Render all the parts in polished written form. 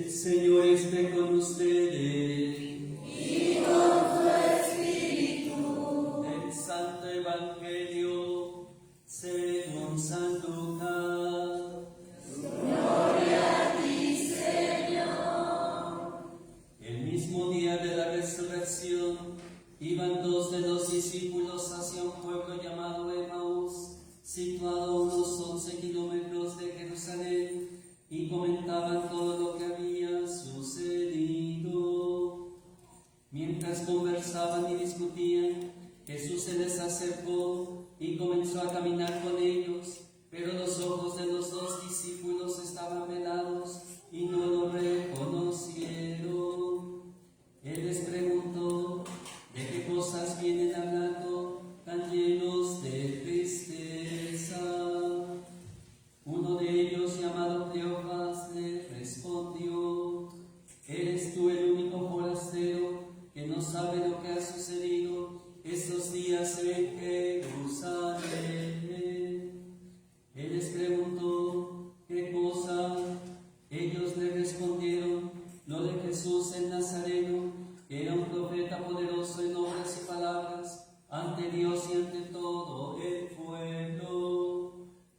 Señor esté con ustedes. Y con tu espíritu. El Santo Evangelio según San Lucas. Gloria a ti, Señor. El mismo día de la resurrección, iban dos de los discípulos hacia un pueblo llamado Emaús, situado a unos 11 kilómetros de Jerusalén, y comentaban todo lo que había sucedido. Mientras conversaban y discutían, Jesús se les acercó y comenzó a caminar con ellos, pero los ojos de los dos discípulos estaban velados y no lo reconocieron. Él les preguntó: ¿de qué cosas vienen hablando tan llenos de tristeza? Uno de ellos, llamado Cleofas, le respondió: ¿eres tú el único forastero que no sabe lo que ha sucedido estos días en Jerusalén? Él les preguntó: ¿qué cosa? Ellos le respondieron: lo de Jesús el Nazareno, que era un profeta poderoso en obras y palabras ante Dios y ante todo el pueblo.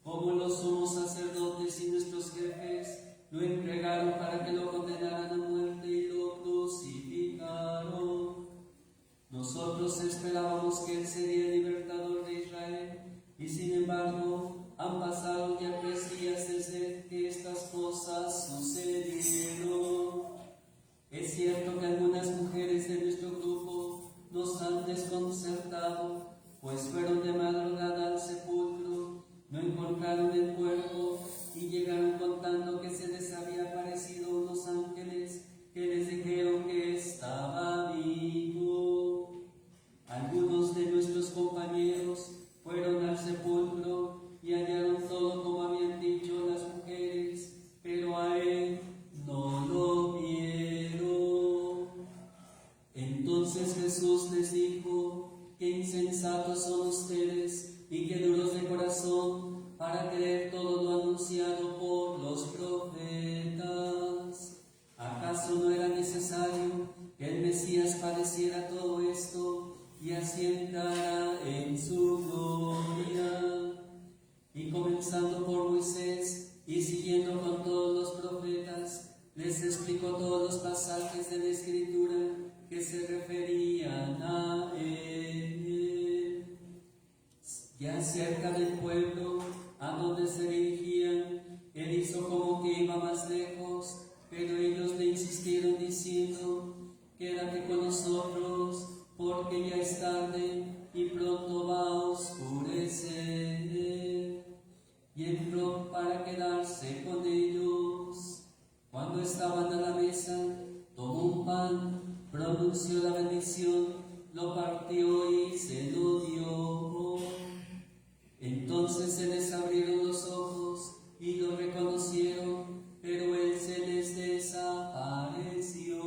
Como los sumos sacerdotes y nuestros jefes lo entregaron para que lo condenaran a muerte y lo crucificaron. Nosotros esperábamos que él sería el libertador de Israel, y sin embargo han pasado ya 3 días desde que estas cosas sucedieron. Es cierto que algunas mujeres de nuestro grupo nos han desconcertado, pues fueron de madrugada al sepulcro, no encontraron el cuerpo y llegaron contando que se les había aparecido unos ángeles que les dijeron que estaba vivo. Algunos de nuestros compañeros fueron al sepulcro y hallaron todo como habían dicho las mujeres, pero a él no lo vieron. Entonces Jesús les dijo: qué insensatos son ustedes y qué duros de corazón para creer todo lo anunciado por los profetas. ¿Acaso no era necesario que el Mesías padeciera todo esto y así entrara en su gloria? Y comenzando por Moisés y siguiendo con todos los profetas, les explicó todos los pasajes de la Escritura que se referían a él. Ya cerca del pueblo a donde se dirigían, él hizo como que iba más lejos, pero ellos le insistieron diciendo: quédate con nosotros, porque ya es tarde y pronto va a oscurecer. Y entró para quedarse con ellos. Cuando estaban a la mesa, tomó un pan, pronunció la bendición, lo partió y se lo dio. Entonces se les abrieron los ojos y lo reconocieron, pero él se les desapareció.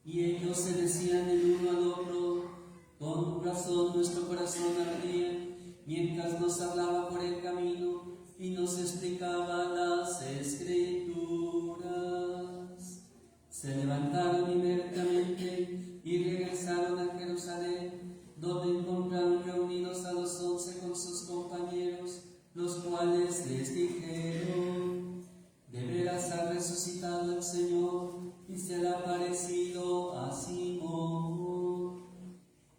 Y ellos se decían el uno al otro: con razón nuestro corazón ardía mientras nos hablaba por el camino y nos explicaba las Escrituras. Se levantaron inmediatamente y regresaron a Jerusalén, donde encontraron reunidos a los 11 con sus compañeros, los cuales les dijeron: de veras ha resucitado el Señor y se le ha aparecido a Simón.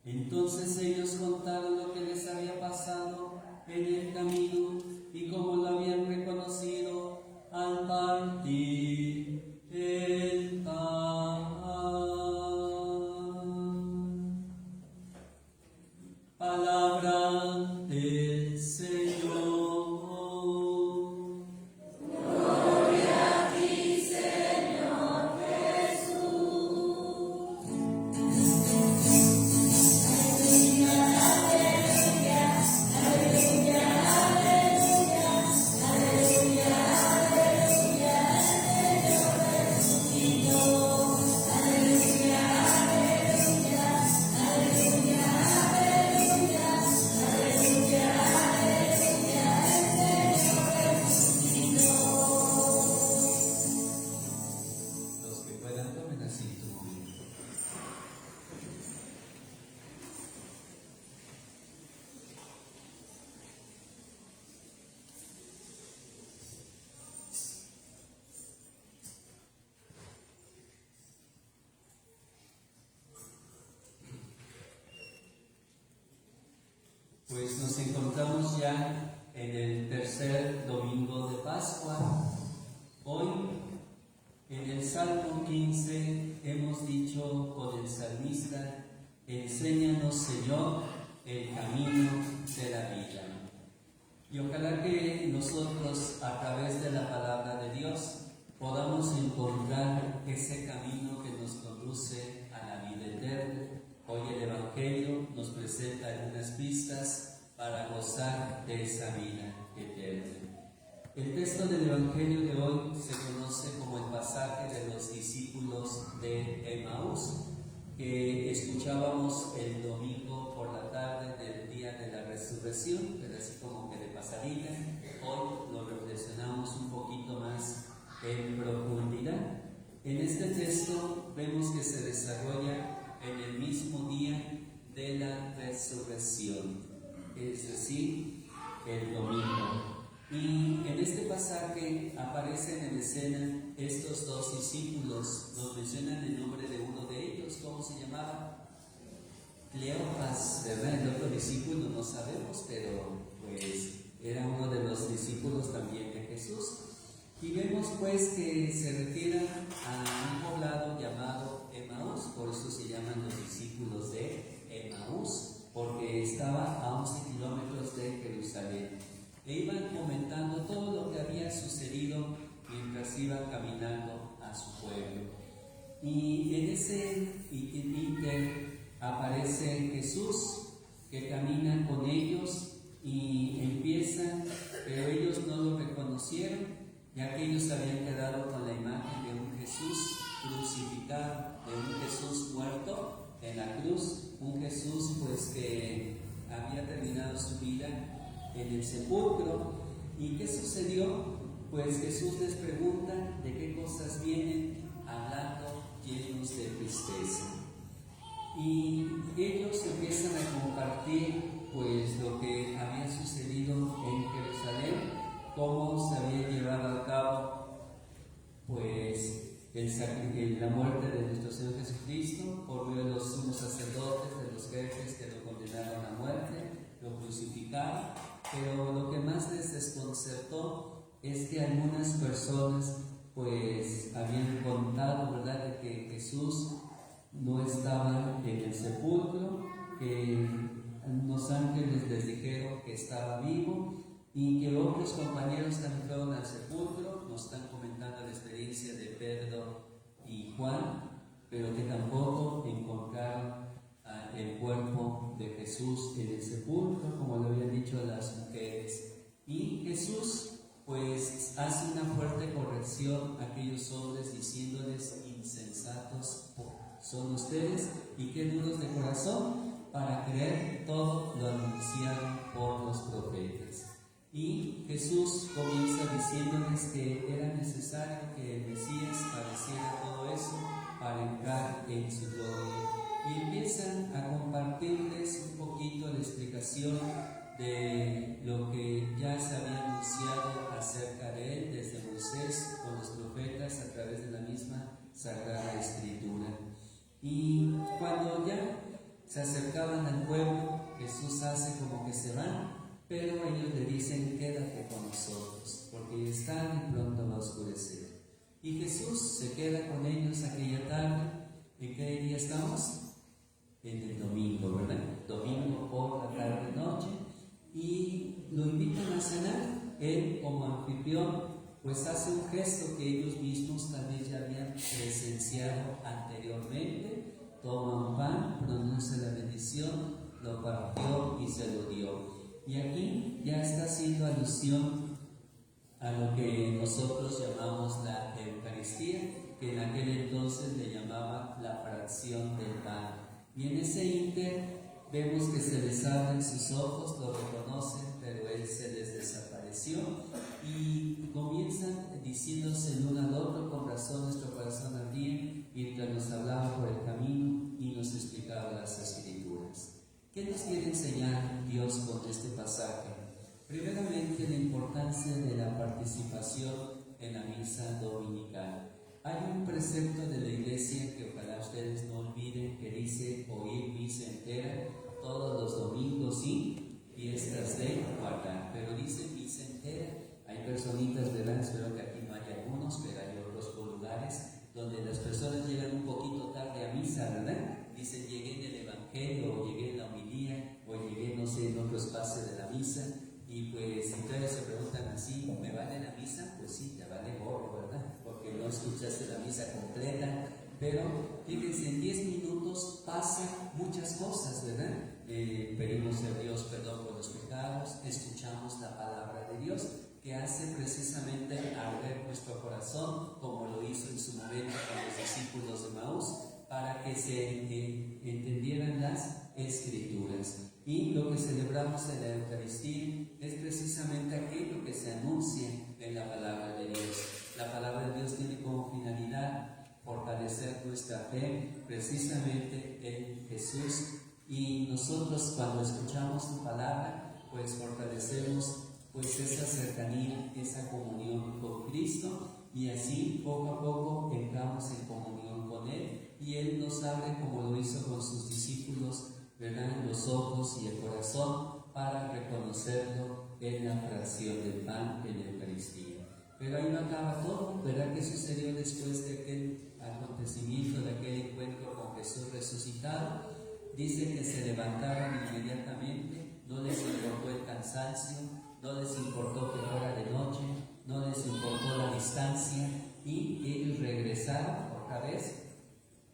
Entonces ellos contaron lo que les había pasado en el camino y cómo lo habían reconocido al partir el pan. Palabra del Señor. Pues nos encontramos ya en el tercer domingo de Pascua. Hoy, en el Salmo 15, hemos dicho con el salmista: enséñanos, Señor, el camino de la vida. Y ojalá que nosotros, a través de la palabra de Dios, podamos encontrar ese camino que nos conduce a la vida eterna. Hoy el Evangelio nos presenta algunas pistas para gozar de esa vida eterna. El texto del Evangelio de hoy se conoce como el pasaje de los discípulos de Emaús, que escuchábamos el domingo por la tarde del día de la resurrección, pero así como que de pasadita. Hoy lo reflexionamos un poquito más en profundidad. En este texto vemos que se desarrolla en el mismo día de la resurrección, es decir, el domingo. Y en este pasaje aparecen en escena estos dos discípulos. Nos mencionan el nombre de uno de ellos. ¿Cómo se llamaba? Cleofas, ¿verdad? El otro discípulo no sabemos, pero pues era uno de los discípulos también de Jesús. Y vemos pues que se refieren a un poblado llamado Emaús, por eso se llaman los discípulos de Emaús, porque estaba a 11 kilómetros de Jerusalén. E iban comentando todo lo que había sucedido mientras iban caminando a su pueblo. Y en ese ínter aparece Jesús, que camina con ellos y empieza, pero ellos no lo reconocieron, ya que ellos habían quedado con la imagen de un Jesús crucificado, de un Jesús muerto en la cruz, un Jesús pues que había terminado su vida en el sepulcro. ¿Y qué sucedió? Pues Jesús les pregunta de qué cosas vienen hablando llenos de tristeza. Y ellos empiezan a compartir pues lo que había sucedido en Jerusalén, cómo se había llevado a cabo pues la muerte de nuestro Señor Jesucristo por medio de los sumos sacerdotes, de los jefes que lo condenaron a muerte, lo crucificaron. Pero lo que más les desconcertó es que algunas personas pues habían contado, ¿verdad?, de que Jesús no estaba en el sepulcro, que los ángeles les dijeron que estaba vivo, y que otros compañeros también fueron al sepulcro. Nos están comentando la experiencia de Pedro y Juan, pero que tampoco encontraron el cuerpo de Jesús en el sepulcro, como lo habían dicho las mujeres. Y Jesús pues hace una fuerte corrección a aquellos hombres, diciéndoles: insensatos son ustedes y qué duros de corazón para creer todo lo anunciado por los profetas. Y Jesús comienza diciéndoles que era necesario que el Mesías padeciera todo eso para entrar en su gloria. Y empiezan a compartirles un poquito la explicación de lo que ya se había anunciado acerca de él desde Moisés con los profetas a través de la misma Sagrada Escritura. Y cuando ya se acercaban al pueblo, Jesús hace como que se van, pero ellos le dicen: quédate con nosotros, porque es tarde y pronto va a oscurecer. Y Jesús se queda con ellos aquella tarde. ¿En qué día estamos? En el domingo, ¿verdad? Domingo por la tarde-noche. Y lo invitan a cenar. Él, como anfitrión, pues hace un gesto que ellos mismos tal vez ya habían presenciado anteriormente. Toma un pan, pronuncia la bendición, lo partió y se lo dio. Y aquí ya está haciendo alusión a lo que nosotros llamamos la Eucaristía, que en aquel entonces le llamaban la fracción del pan. Y en ese ínter vemos que se les abren sus ojos, lo reconocen, pero él se les desapareció, y comienzan diciéndose el uno al otro: con razón nuestro corazón ardía, mientras nos hablaba por el camino y nos explicaba las Escrituras. ¿Qué nos quiere enseñar Dios con este pasaje? Primeramente, la importancia de la participación en la misa dominical. Hay un precepto de la Iglesia que ojalá ustedes no olviden, que dice: oír misa entera todos los domingos y fiestas de guardar. Pero dice misa entera. Hay personitas, ¿verdad? Espero que aquí no haya algunos, pero hay otros lugares donde las personas llegan un poquito tarde a misa, ¿verdad? Dicen, llegué en el Evangelio, o llegué en la homilía, o llegué, no sé, en otro espacio de la misa. Y pues, si ustedes se preguntan así, ¿me vale la misa? Pues sí, te vale gorro, ¿verdad? Porque no escuchaste la misa completa. Pero fíjense, en 10 minutos pasan muchas cosas, ¿verdad? Pedimos a Dios perdón por los pecados, escuchamos la palabra de Dios, que hace precisamente arder nuestro corazón, como lo hizo en su momento con los discípulos de Maús, para que se entendieran las Escrituras. Y lo que celebramos en la Eucaristía es precisamente aquello que se anuncia en la palabra de Dios. La palabra de Dios tiene como finalidad fortalecer nuestra fe precisamente en Jesús, y nosotros cuando escuchamos su palabra pues fortalecemos pues esa cercanía, esa comunión con Cristo, y así poco a poco entramos en comunión con Él, y Él nos abre, como lo hizo con sus discípulos, ¿verdad?, los ojos y el corazón para reconocerlo en la fracción del pan en la Eucaristía. Pero ahí no acaba todo, ¿verdad? ¿Qué sucedió después de aquel acontecimiento, de aquel encuentro con Jesús resucitado? Dice que se levantaron inmediatamente, no les importó el cansancio, no les importó que fuera de noche, no les importó la distancia, y ellos regresaron otra vez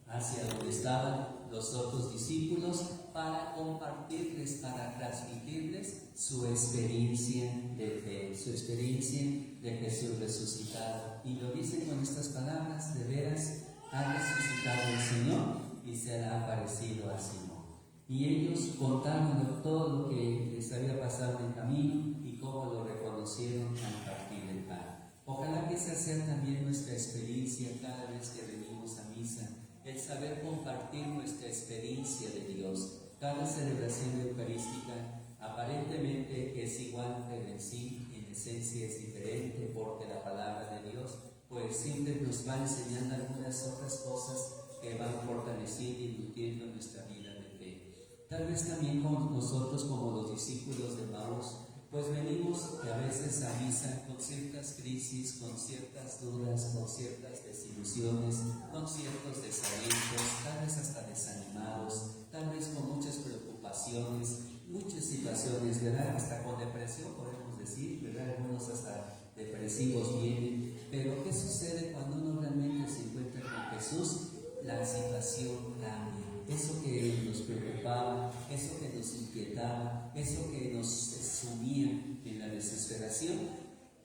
hacia donde estaban los otros discípulos para compartirles, para transmitirles su experiencia de fe, su experiencia de Jesús resucitado. Y lo dicen con estas palabras: de veras ha resucitado el Señor y se le ha aparecido a Simón. Y ellos contaron todo lo que les había pasado en el camino y cómo lo reconocieron al partir el pan. Ojalá que esa sea también nuestra experiencia cada vez que venimos a misa, el saber compartir nuestra experiencia de Dios. Cada celebración eucarística aparentemente es igual, pero en sí, en esencia es diferente, porque la palabra de Dios pues siempre nos va enseñando algunas otras cosas que van fortaleciendo y nutriendo nuestra vida de fe. Tal vez también con nosotros, como los discípulos de Maús, pues venimos a veces a misa con ciertas crisis, con ciertas dudas, con ciertas desilusiones, con ciertos desalientos, tal vez hasta desanimados, tal vez con muchas preocupaciones, muchas situaciones, ¿verdad? Hasta con depresión podemos decir, ¿verdad? Algunos hasta depresivos vienen. Pero ¿qué sucede cuando uno realmente se encuentra con Jesús? La situación cambia. Eso que nos preocupaba, eso que nos inquietaba, eso que nos sumía en la desesperación,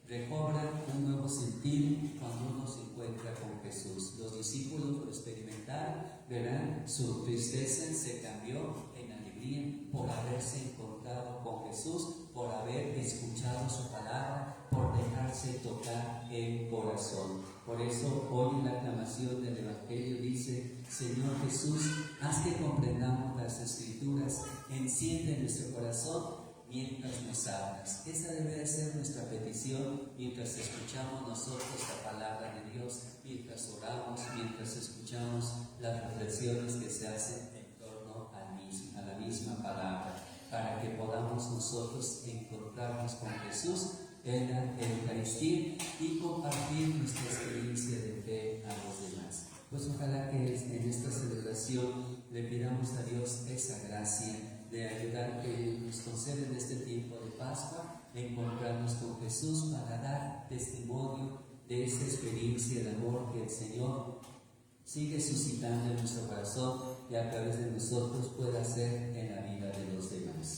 recobra un nuevo sentido cuando uno se encuentra con Jesús. Los discípulos lo experimentaron, ¿verdad? Su tristeza se cambió en alegría por haberse encontrado con Jesús, por haber escuchado su palabra, por dejarse tocar el corazón. Por eso hoy en la aclamación del Evangelio dice: Señor Jesús, haz que comprendamos las Escrituras, enciende nuestro corazón mientras nos hablas. Esa debe de ser nuestra petición mientras escuchamos nosotros la palabra de Dios, mientras oramos, mientras escuchamos las reflexiones que se hacen en torno a la misma palabra, para que podamos nosotros encontrarnos con Jesús en la Eucaristía y compartir nuestra experiencia de fe a los demás. Pues ojalá que en esta celebración le pidamos a Dios esa gracia de ayudar, que nos concede en este tiempo de Pascua, encontrarnos con Jesús para dar testimonio de esa experiencia de amor que el Señor sigue suscitando en nuestro corazón y a través de nosotros puede hacer en la vida de los demás.